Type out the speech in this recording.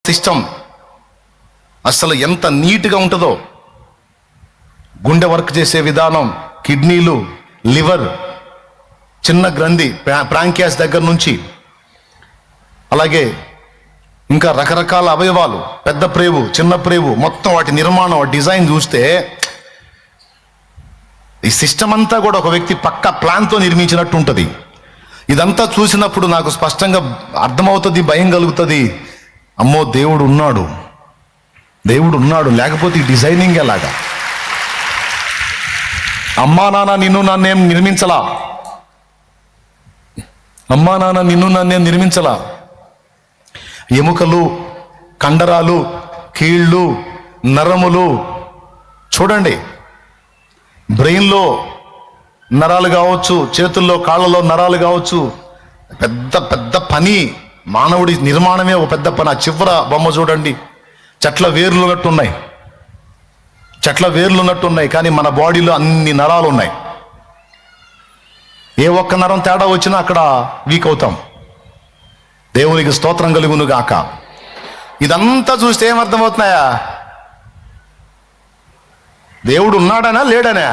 System అసలు ఎంత నీట్గా ఉంటుందో, గుండె వర్క్ చేసే విధానం, కిడ్నీలు, లివర్, చిన్న గ్రంథి ప్రాంక్యాస్ దగ్గర నుంచి, అలాగే ఇంకా రకరకాల అవయవాలు, పెద్ద ప్రేవు, చిన్న ప్రేవు, మొత్తం వాటి నిర్మాణం, డిజైన్ చూస్తే ఈ సిస్టమ్ అంతా కూడా ఒక వ్యక్తి పక్క ప్లాన్తో నిర్మించినట్టు ఉంటుంది. ఇదంతా చూసినప్పుడు నాకు స్పష్టంగా అర్థమవుతుంది, భయం కలుగుతుంది. అమ్మో, దేవుడు ఉన్నాడు, దేవుడు ఉన్నాడు, లేకపోతే ఈ డిజైనింగ్ ఎలాగా? అమ్మా నాన్న నిన్ను నన్నేం నిర్మించలా, అమ్మా నాన్న నిన్ను నన్నేం నిర్మించలా. ఎముకలు, కండరాలు, కీళ్ళు, నరములు చూడండి, బ్రెయిన్లో నరాలు కావచ్చు, చేతుల్లో కాళ్ళలో నరాలు కావచ్చు, పెద్ద పెద్ద పని. మానవుడి నిర్మాణమే ఒక పెద్ద పని. ఆ చివర బొమ్మ చూడండి, చెట్ల వేర్లు ఉన్నట్టున్నాయి, చెట్ల వేర్లు ఉన్నట్టున్నాయి, కానీ మన బాడీలో అన్ని నరాలు ఉన్నాయి. ఏ ఒక్క నరం తేడా వచ్చినా అక్కడ వీక్ అవుతాం. దేవునికి స్తోత్రం కలుగును గాక. ఇదంతా చూస్తే ఏమర్థమవుతున్నాయా? దేవుడు ఉన్నాడనా లేడనా?